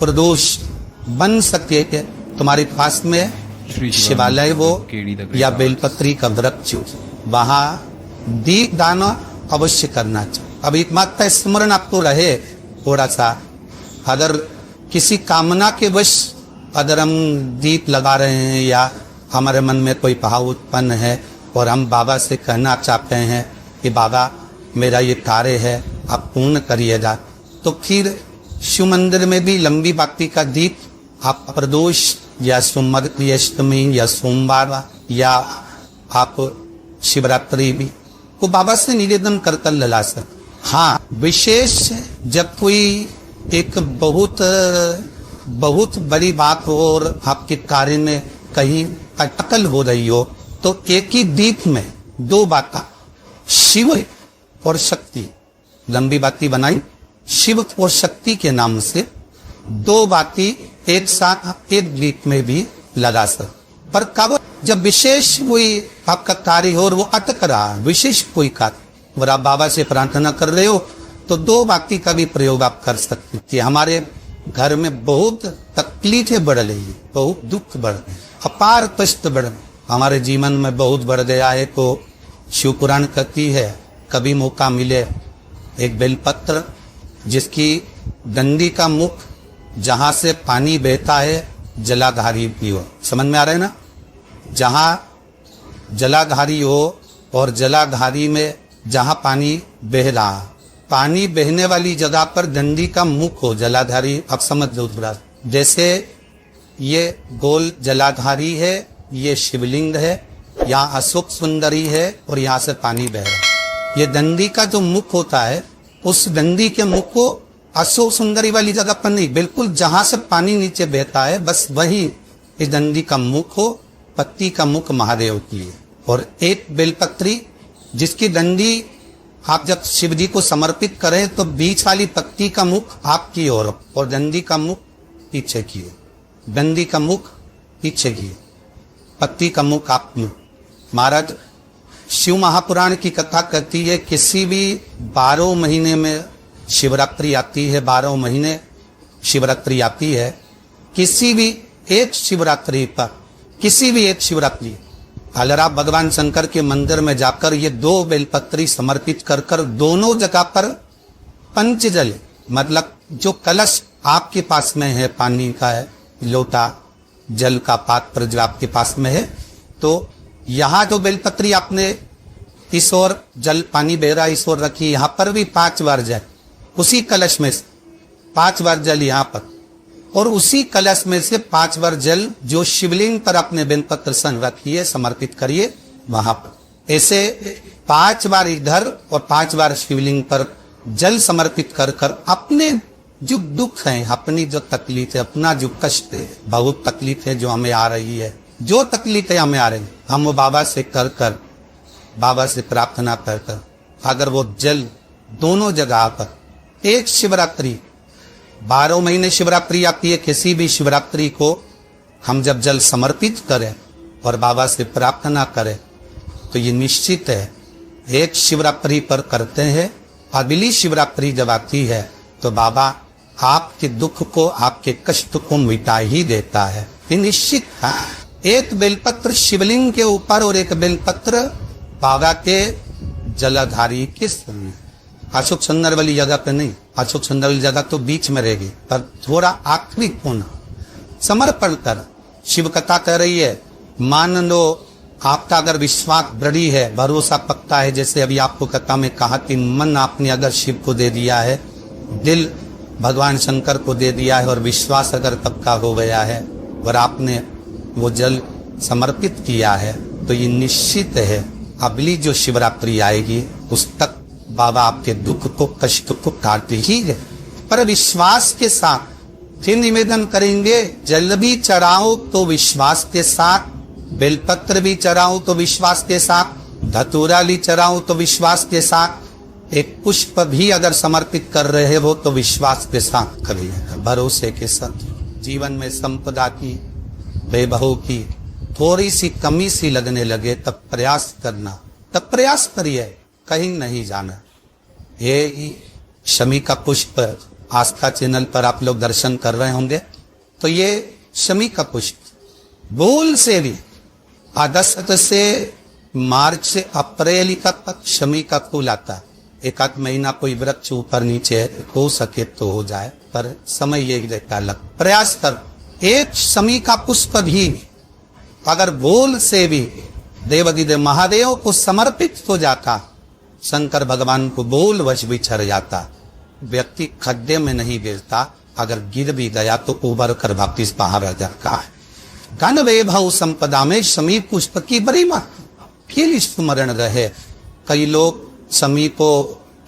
प्रदोष बन सके तुम्हारे पास में शिवालय हो या बेलपत्री का वृक्ष हो, वहां दीप दान अवश्य करना चाहिए। अब एक मात्र स्मरण आपको रहे थोड़ा सा, अगर किसी कामना के वश अगर हम दीप लगा रहे हैं या हमारे मन में कोई भाव उत्पन्न है और हम बाबा से कहना चाहते हैं कि बाबा मेरा ये कार्य है आप पूर्ण करिएगा, तो फिर शिव मंदिर में भी लंबी बाती का दीप आप प्रदोष या सोमवार या अष्टमी या सोमवार या आप शिवरात्रि भी को बाबा से निवेदन कर कर लगा सकते। हाँ, विशेष जब कोई एक बहुत बड़ी बात हो और आपके कार्य में कहीं अटकल हो रही हो, तो एक ही दीप में दो बातें शिव और शक्ति, लंबी बाती बनाई शिव और शक्ति के नाम से दो बाती एक साथ एक दीप में भी लगा सकते। पर कब जब विशेष कोई आपका कार्य हो और वो अटक रहा, विशेष कोई कार्य और आप बाबा से प्रार्थना कर रहे हो, तो दो बाती का भी प्रयोग आप कर सकते कि हमारे घर में बहुत तकलीफें बढ़ रही है, बहुत दुख बढ़ रहे, अपार कष्ट बढ़ रहे, हमारे जीवन में बहुत बढ़ गया है, तो शिव पुराण कहती है कभी मौका मिले एक बेलपत्र जिसकी डंडी का मुख जहां से पानी बहता है जलाधारी पियो। समझ में आ रहा है ना? जहां जलाधारी हो और जलाधारी में जहां पानी बह रहा, पानी बहने वाली जगह पर डंडी का मुख हो जलाधारी, अब समझ लो थोड़ा। जैसे ये गोल जलाधारी है, ये शिवलिंग है, यहाँ अशोक सुंदरी है और यहाँ से पानी बह रहा है। ये डंडी का जो मुख होता है, उस डंडी के मुख को अशोक सुंदरी वाली जगह पर नहीं, बिल्कुल जहां से पानी नीचे बहता है बस वही इस डंडी का मुख हो, पत्ती का मुख महादेव की है। और एक बेलपत्री जिसकी डंडी आप जब शिव जी को समर्पित करें तो बीच वाली पत्ती का मुख आपकी ओर और डंडी का मुख पीछे की ओर, डंडी का मुख पीछे की ओर, पत्ती का मुख आपकी। महाराज शिव महापुराण की कथा कहती है किसी भी 12 महीने में शिवरात्रि आती है, 12 महीने शिवरात्रि आती है, किसी भी एक शिवरात्रि पर, किसी भी एक शिवरात्रि अगर आप भगवान शंकर के मंदिर में जाकर ये 2 बेलपत्री समर्पित कर कर दोनों जगह पर पंचजल, मतलब जो कलश आपके पास में है, पानी का है लोटा, जल का पात्र जो आपके पास में है, तो यहाँ जो बेलपत्री आपने इस ओर जल पानी बह रहा इस ओर रखी, यहाँ पर भी 5 बार जल, उसी कलश में 5 बार जल यहाँ पर, और उसी कलश में से 5 बार जल जो शिवलिंग पर अपने बेलपत्र सन रखिए, समर्पित करिए वहां पर। ऐसे 5 बार इधर और 5 बार शिवलिंग पर जल समर्पित कर कर अपने जो दुख है, अपनी जो तकलीफ है, अपना जो कष्ट है, बहुत तकलीफ है जो हमें आ रही है, जो तकलीफें हमें आ रही है, हम वो बाबा से कर कर, बाबा से प्रार्थना कर कर, अगर वो जल दोनों जगह पर एक शिवरात्रि, 12 महीने शिवरात्रि आती है, किसी भी शिवरात्रि को हम जब जल समर्पित करें और बाबा से प्रार्थना करें तो ये निश्चित है एक शिवरात्रि पर करते हैं, अगली शिवरात्रि जब आती है तो बाबा आपके दुख को, आपके कष्ट को मिटा ही देता है, ये निश्चित है। एक बेलपत्र शिवलिंग के ऊपर और एक बेलपत्र बाबा के जलाधारी के सामने, अशोक सुंदर वाली जगह पे नहीं, अशोक सुंदर वाली जगह तो बीच में रहेगी, पर थोड़ा आखिरी कोना समर्पण कर। शिव कथा कह रही है, मान लो आपका अगर विश्वास दृढ़ है, भरोसा पक्का है, जैसे अभी आपको कथा में कहा कि मन आपने अगर शिव को दे दिया है, दिल भगवान शंकर को दे दिया है और विश्वास अगर पक्का हो गया है और आपने वो जल समर्पित किया है, तो ये निश्चित है अगली जो शिवरात्रि आएगी उस तक बाबा आपके दुख को, कष्ट को काट ही है। पर विश्वास के साथ फिर निवेदन करेंगे, जल भी चढ़ाओ तो विश्वास के साथ, बेलपत्र भी चढ़ाओ तो विश्वास के साथ, धतूरा भी चढ़ाओ तो विश्वास के साथ, एक पुष्प भी अगर समर्पित कर रहे हो तो विश्वास के साथ करिए, भरोसे के साथ। जीवन में संपदा की, वैभव की थोड़ी सी कमी सी लगने लगे तब प्रयास करना, तब प्रयास करिए, कहीं नहीं जाना। ये शमी का पुष्प आस्था चैनल पर आप लोग दर्शन कर रहे होंगे। तो ये शमी का पुष्प बोल से भी अगस्त से मार्च से अप्रैल तक शमी का फूल आता है। एक आध महीना कोई वृक्ष ऊपर नीचे हो सके तो हो जाए, पर समय यही रहता है। प्रयास कर, एक शमी का पुष्प भी अगर बोल से भी देवादिदेव महादेव को समर्पित हो जाता, शंकर भगवान को बोल वश बिछड़ जाता, व्यक्ति खड्डे में नहीं गिरता, अगर गिर भी गया तो उबर कर वापिस बाहर आ जाता है। घन वैभव संपदा में शमी पुष्प की बड़ी महत्व स्मरण रहे। कई लोग शमी को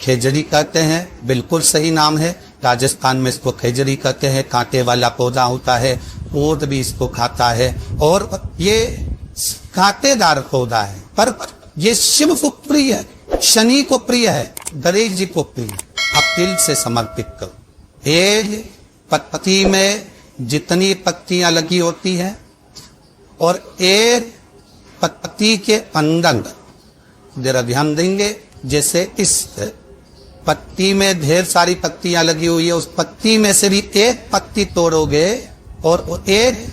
खेजड़ी कहते हैं, बिल्कुल सही नाम है। राजस्थान में इसको खेजड़ी कहते हैं। कांटे वाला पौधा होता है, ऊंट भी इसको खाता है और ये कांटेदार पौधा है, पर ये शिव को प्रिय है, शनि को प्रिय है, गणेश जी को प्रिय है। आप दिल से समर्पित करो। ये पत्ती में जितनी पत्तियां लगी होती है और एक पत्ती के अंदर जरा ध्यान देंगे, जैसे इस पत्ती में ढेर सारी पत्तियां लगी हुई है, उस पत्ती में से भी एक पत्ती तोड़ोगे और एक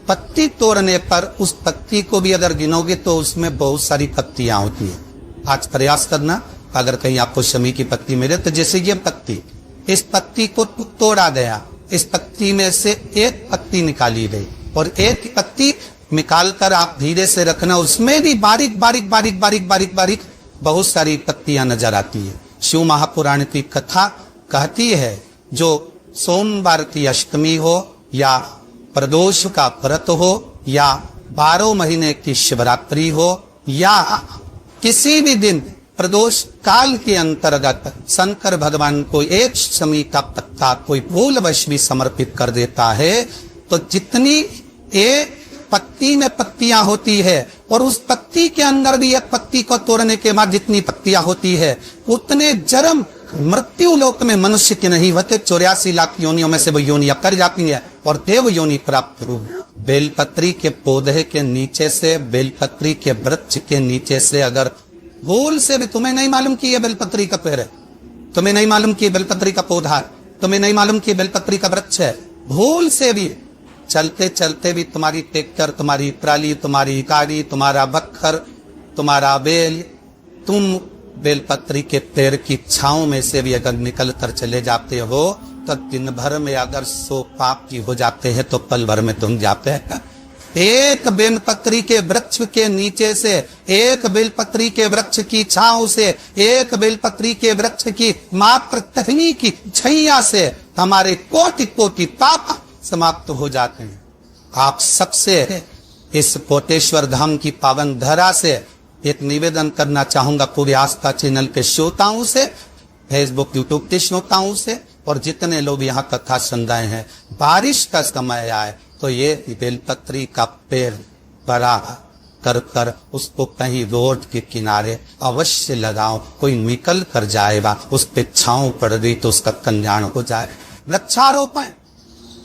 पत्ती तोड़ने पर उस पत्ती को भी अगर गिनोगे तो उसमें बहुत सारी पत्तियां होती है। आज प्रयास करना, अगर कहीं आपको शमी की पत्ती मिले तो जैसे ये पत्ती, इस पत्ती को तोड़ा गया, इस पत्ती में से एक पत्ती निकाली गई और एक पत्ती निकालकर आप धीरे से रखना, उसमें भी बारीक बारीक बारीक बारीक बारीक बारीक बहुत सारी पत्तियां नजर आती है। शिव महापुराण की कथा कहती है, जो सोमवार की अष्टमी हो या प्रदोष का व्रत हो या 12 महीने की शिवरात्रि हो या किसी भी दिन प्रदोष काल के अंतर्गत शंकर भगवान को एक शमी का पत्ता कोई भूलवश भी समर्पित कर देता है तो जितनी एक पत्ती में पत्तियां होती है और उस पत्ती के अंदर भी एक पत्ती को तोड़ने के बाद जितनी पत्तियां होती है उतने जन्म मृत्यु लोक में मनुष्य के नहीं होते। 84 लाख योनियों में से वो योनियां कर जाती है और देव योनि प्राप्त हो। बेलपत्री के पौधे के नीचे से, बेलपत्री के वृक्ष के नीचे से अगर भूल से भी, तुम्हें नहीं मालूम कि यह बेलपत्री का पेड़ है, तुम्हें नहीं मालूम कि बेलपत्री का पौधा है, तुम्हें नहीं मालूम कि बेलपत्री का वृक्ष है, भूल से भी चलते चलते भी तुम्हारी ट्रैक्टर, तुम्हारी ट्राली, तुम्हारी गाड़ी, तुम्हारा बखर, तुम्हारा बेल, तुम बेलपत्री के पेड़ की छांव में से भी अगर निकल कर चले जाते हो तो दिन भर में अगर 100 पाप की हो जाते हैं तो पल भर में तुम जाते हैं। एक बेलपत्री के वृक्ष के नीचे से, एक बेलपत्री के वृक्ष की छांव से, एक बेलपत्री के वृक्ष की मात्र टहनी की छैया से हमारे कोटि कोटि पाप समाप्त हो जाते हैं। आप सबसे इस कोटेश्वर धाम की पावन धरा से एक निवेदन करना चाहूंगा, पूरे आस्था चैनल के श्रोताओं से, फेसबुक यूट्यूब के श्रोताओं से और जितने लोग यहाँ कथा सुन रहे हैं, बारिश का समय आए तो ये बेलपत्री का पेड़ बड़ा कर कर उसको कहीं रोड के किनारे अवश्य लगाओ। कोई निकल कर जाएगा, उस पे छांव पड़ गई तो उसका कल्याण हो जाए। वृक्षारोपण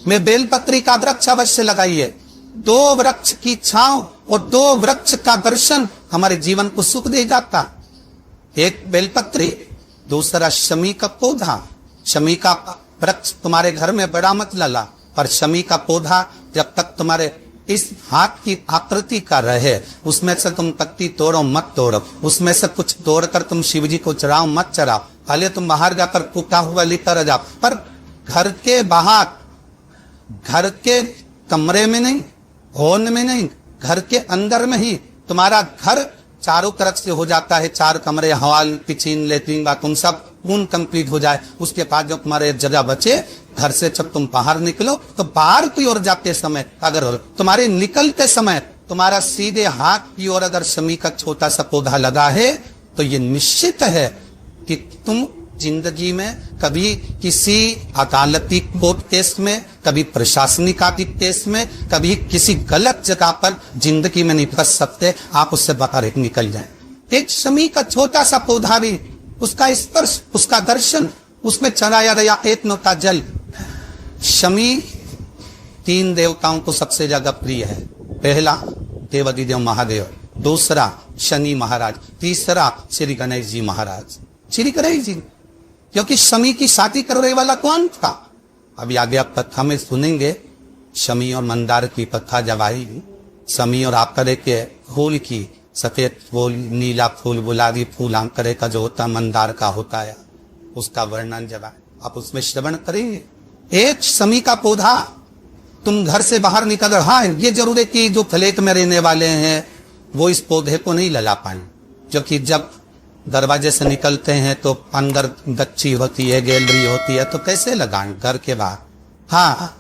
में बेलपत्री का वृक्ष अवश्य लगाइए। 2 वृक्ष की छांव और 2 वृक्ष का दर्शन हमारे जीवन को सुख दे जाता। एक बेलपत्री, दूसरा शमी का पौधा। शमी का वृक्ष तुम्हारे घर में बड़ा मत लगा, पर शमी का पौधा जब तक तुम्हारे इस हाथ की आकृति का रहे, उसमें से तुम पत्ती तोड़ो मत तोड़ो, उसमें से कुछ तोड़कर तुम शिव जी को चढ़ाओ मत चढ़ाओ, पहले तुम बाहर जाकर टूटा हुआ लेकर जाओ, पर घर के बाहर, घर के कमरे में नहीं, हॉल में नहीं, घर के अंदर में ही तुम्हारा घर चारों तरफ से हो जाता है। 4 कमरे, हॉल, किचन, लेट्रिन, बाथरूम सब पूर्ण कंप्लीट हो जाए, उसके बाद जो तुम्हारे जगह बचे, घर से जब तुम बाहर निकलो तो बाहर की ओर जाते समय अगर तुम्हारे निकलते समय तुम्हारा सीधे हाथ की ओर अगर शमी का छोटा सा पौधा लगा है तो ये निश्चित है कि तुम जिंदगी में कभी किसी अदालती कोर्ट केस में, कभी प्रशासनिक आदि केस में, कभी किसी गलत जगह पर जिंदगी में नहीं फंस सकते। आप उससे बाहर निकल जाएं। एक शमी का छोटा सा पौधा भी, उसका स्पर्श, उसका दर्शन, उसमें चढ़ाया गया एक लोटा जल। शमी 3 देवताओं को सबसे ज्यादा प्रिय है। पहला देवादिदेव महादेव, दूसरा शनि महाराज, तीसरा श्री गणेश जी महाराज। श्री गणेश जी क्योंकि शमी की शादी करने वाला कौन था? अभी आगे आप कथा में सुनेंगे, शमी और मंदार की कथा जब आएगी। शमी और आंकड़े के फूल की, सफेद फूल, नीला फूल, गुलाबी फूल आंकड़े का जो होता है, मंदार का होता है, उसका वर्णन जब आए आप उसमें श्रवण करेंगे। एक शमी का पौधा तुम घर से बाहर निकल रहा है, ये जरूर है कि जो फ्लैट में रहने वाले हैं वो इस पौधे को नहीं लगा पाए, क्योंकि जब दरवाजे से निकलते हैं तो अंदर गच्ची होती है, गैलरी होती है, तो कैसे लगाएं घर के बाहर। हाँ,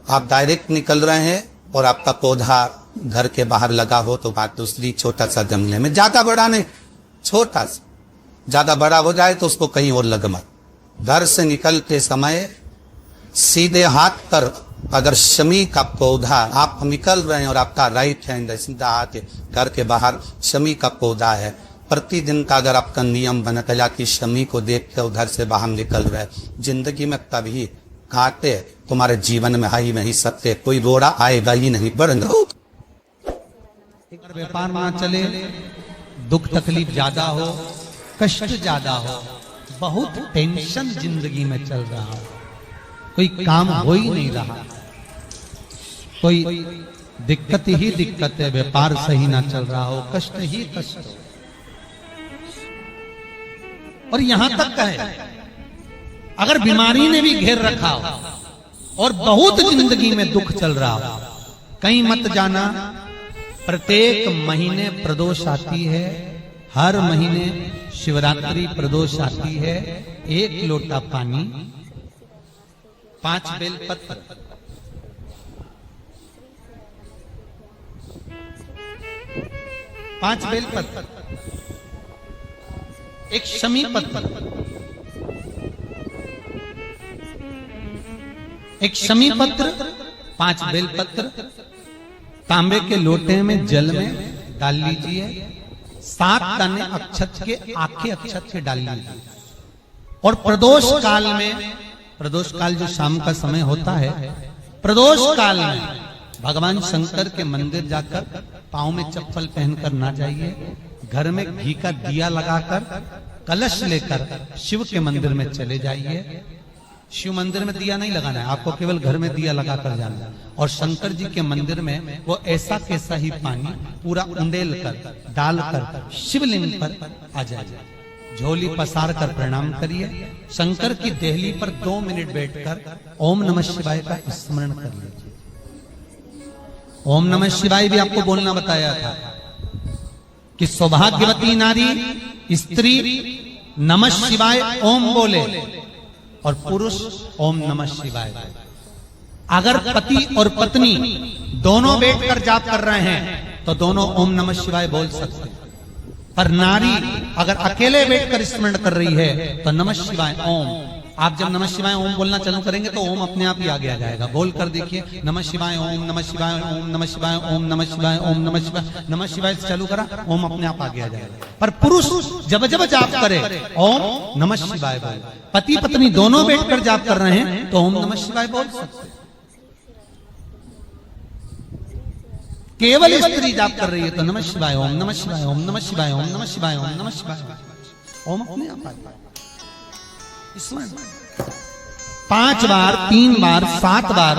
आप डायरेक्ट निकल रहे हैं और आपका पौधा घर के बाहर लगा हो तो बात दूसरी। छोटा सा गमले में, ज्यादा बड़ा नहीं, छोटा सा। ज्यादा बड़ा हो जाए तो उसको कहीं और लग मत। घर से निकलते समय सीधे हाथ पर अगर शमी का पौधा, आप निकल रहे हैं और आपका राइट हैंड सीधा हाथ घर के बाहर शमी का पौधा है, प्रतिदिन का अगर आपका नियम बना चला कि शमी को देख के उधर से बाहर निकल रहे, जिंदगी में कभी काटे तुम्हारे जीवन में हाई नहीं सकते, कोई रोड़ा आएगा ही नहीं। बढ़ व्यापार ना चले, दुख तकलीफ ज्यादा हो, कष्ट ज्यादा हो, बहुत टेंशन जिंदगी में चल रहा हो, कोई काम हो ही नहीं रहा, कोई दिक्कत ही दिक्कत है, व्यापार सही ना चल रहा हो, कष्ट ही कष्ट हो। और यहां तक है अगर बीमारी ने भी घेर रखा हो और बहुत जिंदगी में दुख चल रहा हो, कहीं मत जाना। प्रत्येक महीने प्रदोष आती है, हर महीने शिवरात्रि प्रदोष आती है। 1 लोटा पानी, 5 बेलपत्र, 5 बेलपत्र, 1 शमी पत्र, 1 शमी पत्र, 5 बेलपत्र तांबे के लोटे में जल में डाल लीजिए। 7 दाने अक्षत के, आखे अक्षत के डाल लीजिए। और प्रदोष काल में, प्रदोष काल जो शाम का समय होता है, प्रदोष काल में भगवान शंकर के मंदिर जाकर पांव में चप्पल पहनकर ना जाइए। घर में घी का दिया लगाकर कलश लेकर शिव के मंदिर में चले जाइए। शिव मंदिर में दिया नहीं लगाना है, आपको केवल घर में दिया लगाकर जाना है। और शंकर जी के मंदिर में वो ऐसा कैसा ही पानी पूरा उंडेल कर डालकर शिवलिंग पर आ जाए। झोली पसार कर प्रणाम करिए। शंकर की देहली पर 2 मिनट बैठकर ओम नमः शिवाय का स्मरण कर लीजिए। ओम नमः शिवाय भी आपको बोलना बताया था कि सौभाग्यवती नारी स्त्री नमः शिवाय ओम बोले और पुरुष ओम नमः शिवाय। अगर पति और पत्नी दोनों बैठकर जाप कर रहे हैं तो दोनों ओम नमः शिवाय बोल सकते हैं, पर नारी अगर अकेले बैठकर स्मरण कर रही है तो नमः शिवाय ओम। आप जब नमः शिवाय ओम बोलना चालू करेंगे तो ओम अपने आप ही आगे आ जाएगा। बोल कर देखिए, नमः शिवाय ओम, नमः शिवाय ओम, नमः शिवाय ओम, नमः शिवाय ओम, नमः शिवाय, नमः शिवाय से चालू करा, ओम अपने आप आगे आ जाएगा। पर पुरुष जब जब जाप करे ओम नमः शिवाय बोल। पति पत्नी दोनों बैठकर जाप कर रहे हैं तो ओम नमः शिवाय बोल सकते। केवल स्त्री जाप कर रही है तो नमः शिवाय ओम, नमः शिवाय ओम, नमः शिवाय ओम, नमः शिवाय ओम, नमः शिवाय ओम अपने आप आ जाएगा। 5 बार, 3 बार, 7 बार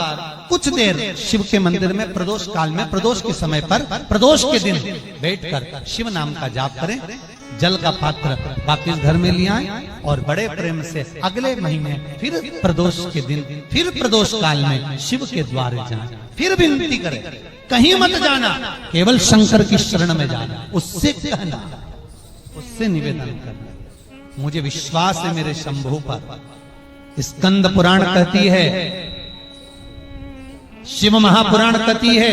कुछ देर शिव के मंदिर में प्रदोष काल में, प्रदोष के समय पर, प्रदोष के दिन बैठकर शिव नाम का जाप करें। जल का पात्र वापिस घर में ले आए और बड़े प्रेम से अगले महीने फिर प्रदोष के दिन, फिर प्रदोष काल में शिव के द्वारे जाएं, फिर विनती करें। कहीं मत जाना, केवल शंकर की शरण में जाना, उससे कहना, उससे निवेदन करना। मुझे विश्वास है मेरे शंभु पर। स्कंद पुराण कहती है, शिव महापुराण कहती है,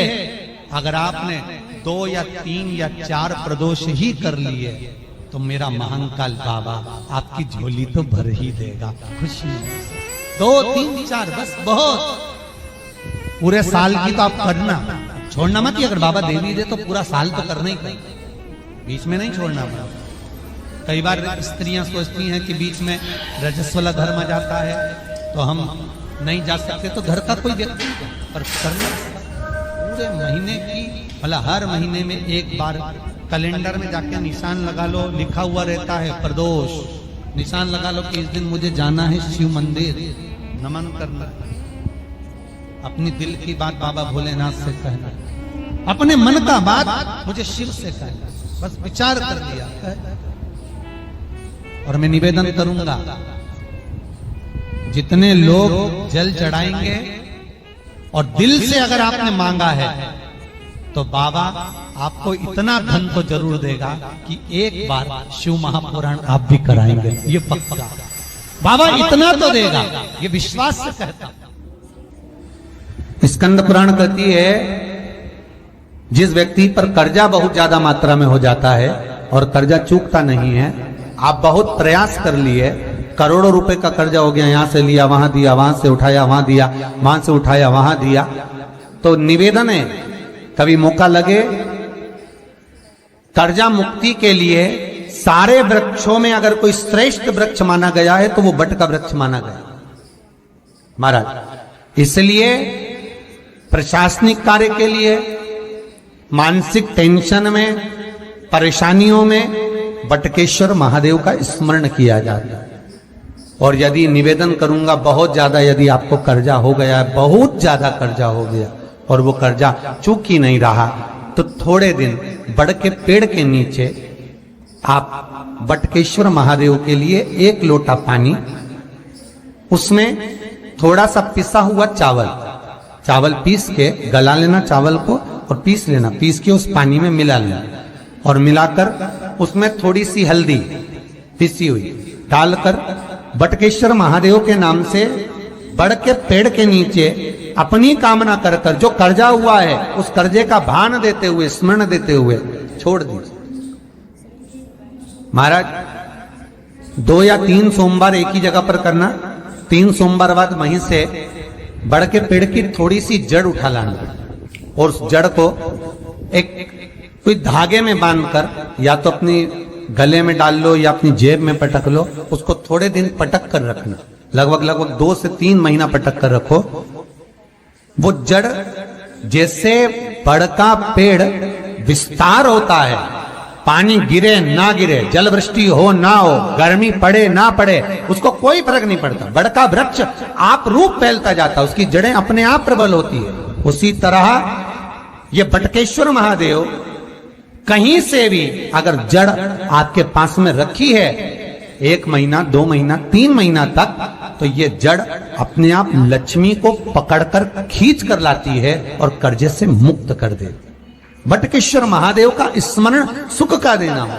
अगर आपने 2 या 3 या 4 प्रदोष ही कर लिए तो मेरा महाकाल बाबा आपकी झोली तो भर ही देगा खुशी। 2, 3, 4 बस बहुत। पूरे साल की तो आप करना, छोड़ना मत। अगर बाबा दे भी दे तो पूरा साल तो करना ही करना, बीच में नहीं छोड़ना। कई बार स्त्रियां सोचती हैं कि बीच में रजस्वला धर्म आ जाता है तो हम नहीं जा सकते, तो घर का कोई व्यक्ति पर करना पूरे महीने की, भला हर महीने में एक बार कैलेंडर में जाके निशान लगा लो, लिखा हुआ रहता है प्रदोष, निशान लगा लो कि इस दिन मुझे जाना है शिव मंदिर, नमन करना, अपनी दिल की बात बाबा भोलेनाथ से कहना, अपने मन का बात मुझे शिव से कहना, बस विचार कर लिया। और मैं निवेदन करूंगा, जितने लोग जल चढ़ाएंगे और दिल से अगर आपने मांगा है तो बाबा आपको इतना धन तो जरूर देगा कि एक बार शिव महापुराण आप भी कराएंगे, ये पक्का। बाबा इतना तो देगा, ये विश्वास से कहता। स्कंद पुराण कहती है, जिस व्यक्ति पर कर्जा बहुत ज्यादा मात्रा में हो जाता है और कर्जा चूकता नहीं है, आप बहुत प्रयास कर लिए, करोड़ों रुपए का कर्जा हो गया, यहां से लिया वहां दिया, वहां से उठाया वहां दिया, वहां से उठाया वहां दिया, तो निवेदन है, कभी मौका लगे कर्जा मुक्ति के लिए सारे वृक्षों में अगर कोई श्रेष्ठ वृक्ष माना गया है तो वो बट का वृक्ष माना गया महाराज। इसलिए प्रशासनिक कार्य के लिए, मानसिक टेंशन में, परेशानियों में बटकेश्वर महादेव का स्मरण किया जाता है। और यदि निवेदन करूंगा, बहुत ज्यादा यदि आपको कर्जा हो गया है, बहुत ज्यादा कर्जा हो गया और वो कर्जा चूक ही नहीं रहा, तो थोड़े दिन बड़ के पेड़ के नीचे आप बटकेश्वर महादेव के लिए एक लोटा पानी, उसमें थोड़ा सा पिसा हुआ चावल पीस के गला लेना, चावल को और पीस लेना, पीस के उस पानी में मिला लेना और मिलाकर उसमें थोड़ी सी हल्दी पिसी हुई डालकर बटकेश्वर महादेव के नाम से बड़ के पेड़ के नीचे अपनी कामना कर कर जो कर्जा हुआ है उस कर्जे का भान देते हुए, स्मरण देते हुए छोड़ दीजिए। महाराज 2 या 3 सोमवार एक ही जगह पर करना, 3 सोमवार बाद वहीं से बड़ के पेड़ की थोड़ी सी जड़ उठा लाना और उस जड़ को एक कोई धागे में बांधकर या तो अपनी गले में डाल लो या अपनी जेब में पटक लो, उसको थोड़े दिन पटक कर रखना, लगभग 2 से 3 महीना पटक कर रखो। वो जड़ जैसे बड़ का पेड़ विस्तार होता है, पानी गिरे ना गिरे, जल वृष्टि हो ना हो, गर्मी पड़े ना पड़े, उसको कोई फर्क नहीं पड़ता, बड़ का वृक्ष आप रूप फैलता जाता, उसकी जड़ें अपने आप प्रबल होती है। उसी तरह ये बटकेश्वर महादेव कहीं से भी अगर जड़ आपके पास में रखी है 1 महीना, 2 महीना, 3 महीना तक, तो ये जड़ अपने आप लक्ष्मी को पकड़कर खींच कर लाती है और कर्जे से मुक्त कर दे। बटकेश्वर महादेव का स्मरण सुख का देना हो।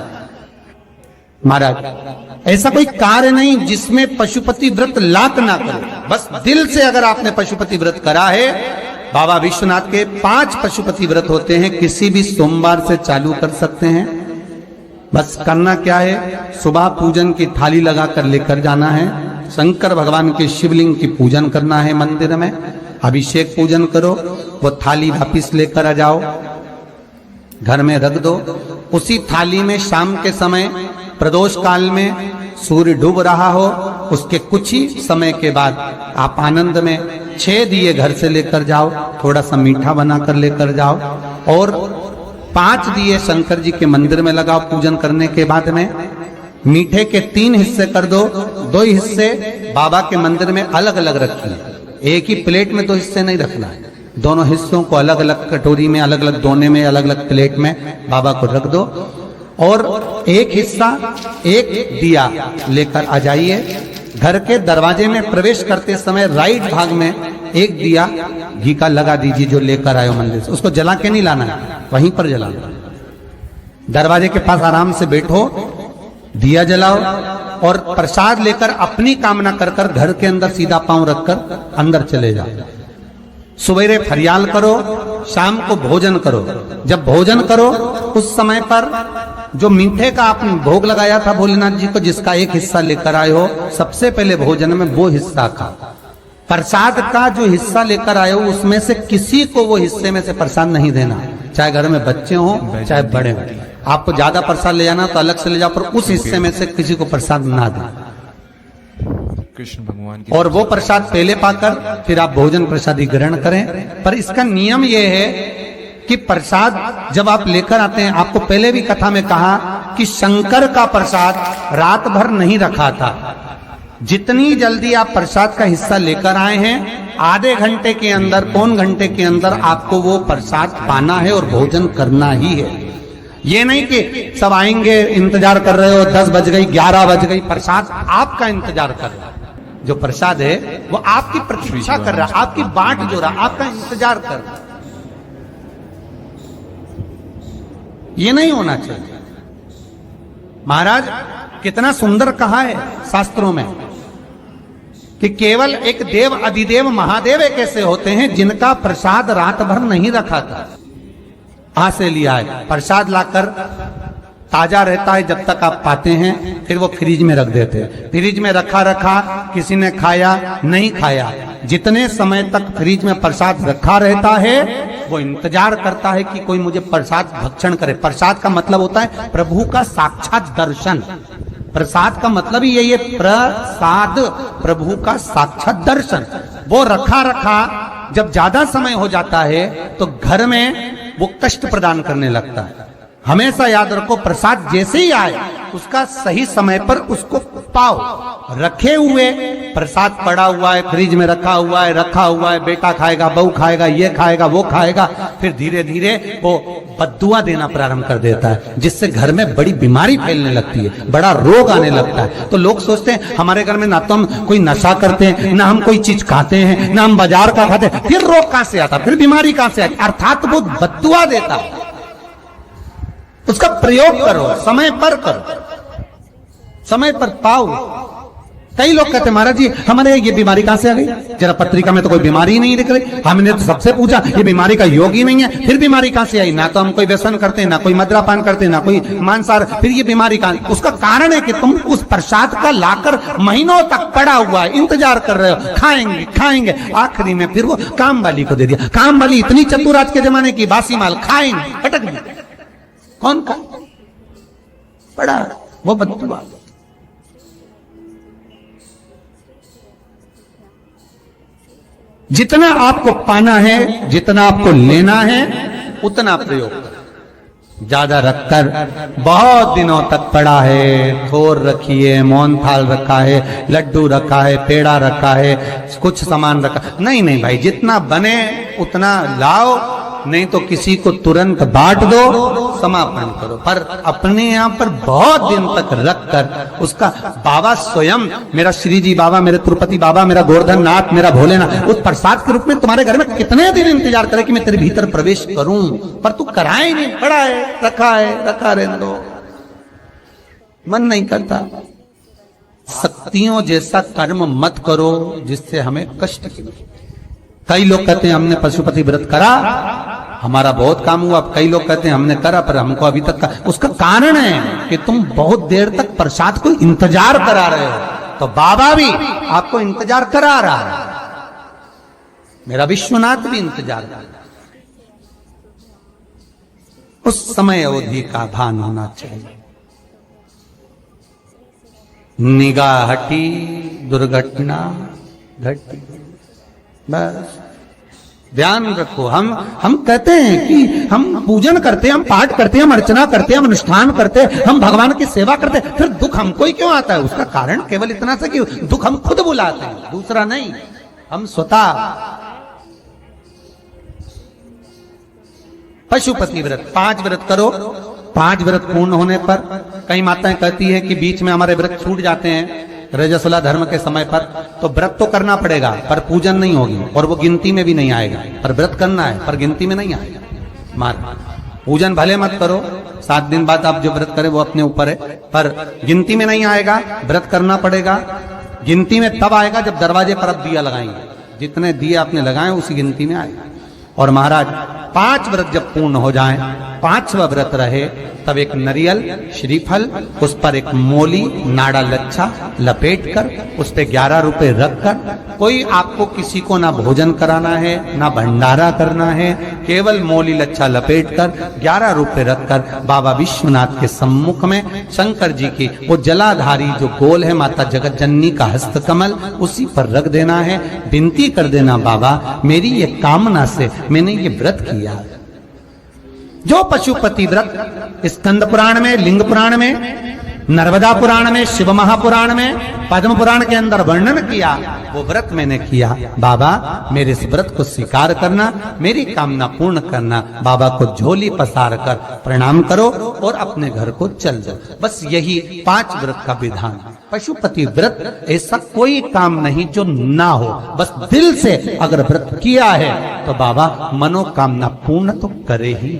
महाराज ऐसा कोई कार्य नहीं जिसमें पशुपति व्रत लात ना करे, बस दिल से अगर आपने पशुपति व्रत करा है, बाबा विश्वनाथ के 5 पशुपति व्रत होते हैं, किसी भी सोमवार से चालू कर सकते हैं। बस करना क्या है, सुबह पूजन की थाली लगाकर लेकर जाना है, शंकर भगवान के शिवलिंग की पूजन करना है, मंदिर में अभिषेक पूजन करो, वो थाली वापिस लेकर आ जाओ, घर में रख दो। उसी थाली में शाम के समय प्रदोष काल में सूर्य डूब रहा हो, उसके कुछ ही समय के बाद आप आनंद में 6 दिए घर से लेकर जाओ, थोड़ा सा मीठा बनाकर लेकर जाओ और 5 दिए शंकर जी के मंदिर में लगाओ। पूजन करने के बाद में मीठे के 3 हिस्से कर दो, 2 हिस्से बाबा के मंदिर में अलग अलग रखिए, एक ही प्लेट में 2 हिस्से नहीं रखना है, दोनों हिस्सों को अलग अलग कटोरी में, अलग अलग दोने में, अलग अलग प्लेट में बाबा को रख दो और एक हिस्सा, एक दिया लेकर आ जाइए। घर के दरवाजे में प्रवेश करते समय राइट भाग में एक दिया घी का लगा दीजिए जो लेकर आए हो मंदिर से, उसको जला के नहीं लाना है, वहीं पर जलाना। दरवाजे के पास आराम से बैठो, दिया जलाओ और प्रसाद लेकर अपनी कामना कर कर घर के अंदर सीधा पांव रखकर अंदर चले जाओ। सवेरे फरियाल करो, शाम को भोजन करो। जब भोजन करो उस समय पर जो मीठे का आपने भोग लगाया था भोलेनाथ जी को, जिसका एक हिस्सा लेकर आए हो, सबसे पहले भोजन में वो हिस्सा खाओ। प्रसाद का जो हिस्सा लेकर आए हो उसमें से किसी को वो हिस्से में से प्रसाद नहीं देना, चाहे घर में बच्चे हो चाहे बड़े हो। आपको ज्यादा प्रसाद ले जाना तो अलग से ले जाओ, पर उस हिस्से में से किसी को प्रसाद ना दे। कृष्ण भगवान की और वो प्रसाद पहले पाकर फिर आप भोजन प्रसादी ग्रहण करें। पर इसका नियम ये है कि प्रसाद जब आप लेकर आते हैं, आपको पहले भी कथा में कहा कि शंकर का प्रसाद रात भर नहीं रखा था। जितनी जल्दी आप प्रसाद का हिस्सा लेकर आए हैं, आधे घंटे के अंदर, पौन घंटे के अंदर आपको वो प्रसाद पाना है और भोजन करना ही है। ये नहीं कि सब आएंगे, इंतजार कर रहे हो, 10 बज गई, 11 बज गई, प्रसाद आपका इंतजार कर रहा है। जो प्रसाद है वो आपकी प्रतीक्षा कर रहा है, आपकी बाट जो रहा, आपका इंतजार कर रहा है। ये नहीं होना चाहिए। महाराज कितना सुंदर कहा है शास्त्रों में कि केवल एक देव अधिदेव महादेव एक ऐसे होते हैं जिनका प्रसाद रात भर नहीं रखा था। कहां से लिया है? प्रसाद लाकर ताजा रहता है जब तक आप पाते हैं, फिर वो फ्रिज में रख देते हैं। फ्रिज में रखा किसी ने खाया नहीं खाया, जितने समय तक फ्रिज में प्रसाद रखा रहता है वो इंतजार करता है कि कोई मुझे प्रसाद भक्षण करे। प्रसाद का मतलब होता है प्रभु का साक्षात दर्शन। प्रसाद का मतलब ही यही है, प्रसाद, प्रभु का साक्षात दर्शन। वो रखा जब ज्यादा समय हो जाता है तो घर में वो कष्ट प्रदान करने लगता है। हमेशा याद रखो, प्रसाद जैसे ही आए उसका सही समय पर उसको पाओ। रखे हुए प्रसाद पड़ा हुआ है, फ्रिज में रखा हुआ है, बेटा खाएगा, बहू खाएगा, ये खाएगा, वो खाएगा, फिर धीरे धीरे वो बद्दुआ देना प्रारंभ कर देता है, जिससे घर में बड़ी बीमारी फैलने लगती है, बड़ा रोग आने लगता है। तो लोग सोचते हैं हमारे घर में ना तो हम कोई नशा करते हैं, ना हम कोई चीज खाते हैं, ना हम बाजार का खाते हैं, फिर रोग कहां से आता, फिर बीमारी कहां से आती? अर्थात वो बद्दुआ देता है। उसका प्रयोग करो, समय पर करो, समय पर पाओ। कई लोग कहते हैं महाराज जी हमारे ये बीमारी कहां से आ गई? जरा पत्रिका में तो कोई बीमारी नहीं दिख रही। हमने तो सबसे पूछा ये बीमारी का योग ही नहीं है, फिर बीमारी कहां से आई? ना तो हम कोई व्यसन करते हैं, ना कोई मद्रापान करते हैं, ना कोई मांसाहार, फिर ये बीमारी कहां? उसका कारण है कि तुम उस प्रसाद का लाकर महीनों तक पड़ा हुआ है, इंतजार कर रहे हो, खाएंगे, आखिरी में फिर वो काम वाली को दे दिया। काम वाली इतनी चतुर आज के जमाने की, बासी माल खाएंगे, अटक गई। कौन का पड़ा? वो बद्दुआ। जितना आपको पाना है, जितना आपको लेना है, उतना प्रयोग करो। ज्यादा रखकर बहुत दिनों तक पड़ा है, थोर रखिए, मोहन थाल रखा है, लड्डू रखा है, पेड़ा रखा है, कुछ सामान रखा, नहीं भाई, जितना बने उतना लाओ, नहीं तो किसी को तुरंत बांट दो, समापन करो। पर अपने यहां पर बहुत दिन तक रखकर उसका बाबा स्वयं, मेरा श्री जी बाबा, मेरे तिरुपति बाबा, मेरा गोवर्धन नाथ, मेरा भोलेनाथ, उस प्रसाद के रूप में तुम्हारे घर में कितने दिन इंतजार करे कि मैं तेरे भीतर प्रवेश करूं, पर तू कराए ही नहीं, पड़ा है, रखा रहने दो, मन नहीं करता। शक्तियों जैसा कर्म मत करो जिससे हमें कष्ट मिले। कई लोग कहते हैं हमने पशुपति व्रत करा, हमारा बहुत काम हुआ। कई लोग कहते हैं हमने करा पर हमको अभी तक उसका कारण है कि तुम बहुत देर तक प्रसाद को इंतजार करा रहे हो। तो बाबा भी आपको इंतजार करा रहा है, मेरा विश्वनाथ भी इंतजार कर रहा है। उस समय अवधि का भान होना चाहिए। निगाह हटी, दुर्घटना घटी, बस ध्यान रखो। हम कहते हैं कि हम पूजन करते हैं, हम पाठ करते हैं, हम अर्चना करते हैं, हम अनुष्ठान करते हैं, हम भगवान की सेवा करते हैं, फिर दुख हमको ही क्यों आता है? उसका कारण केवल इतना सा कि दुख हम खुद बुलाते हैं, दूसरा नहीं। हम स्वतः पशुपति व्रत 5 व्रत करो। 5 व्रत पूर्ण होने पर कई माताएं कहती है कि बीच में हमारे व्रत छूट जाते हैं रजस्वला धर्म के समय पर, तो व्रत तो करना पड़ेगा पर पूजन नहीं होगी और वो गिनती में भी नहीं आएगा। पर व्रत करना है पर गिनती में नहीं आएगा। मार पूजन भले मत करो, 7 दिन बाद आप जो व्रत करें वो अपने ऊपर है, पर गिनती में नहीं आएगा। व्रत करना पड़ेगा। गिनती में तब आएगा जब दरवाजे पर आप दिया लगाएंगे, जितने दिए आपने लगाए उसी गिनती में आएगा। और महाराज 5 व्रत जब पूर्ण हो जाएं, 5वां व्रत रहे, तब एक नरियल, श्रीफल, उस पर एक मोली नाड़ा लच्छा लपेटकर उस पे 11 रुपए रखकर, कोई आपको किसी को ना भोजन कराना है ना भंडारा करना है, केवल मोली लच्छा लपेटकर 11 रुपए रखकर बाबा विश्वनाथ के सम्मुख में शंकर जी की वो जलाधारी जो गोल है माता जगत जननी का हस्तकमल, उसी पर रख देना है। विनती कर देना, बाबा मेरी ये कामना से मैंने ये व्रत किया, जो पशुपति व्रत स्कंद पुराण में, लिंग पुराण में, नर्मदा पुराण में, शिव महापुराण में, पद्म पुराण के अंदर वर्णन किया, वो व्रत मैंने किया। बाबा मेरे इस व्रत को स्वीकार करना, मेरी कामना पूर्ण करना। बाबा को झोली पसार कर प्रणाम करो और अपने घर को चल जाओ। बस यही 5 व्रत का विधान। पशुपति व्रत ऐसा कोई काम नहीं जो ना हो, बस दिल से अगर व्रत किया है तो बाबा मनोकामना पूर्ण तो करे ही।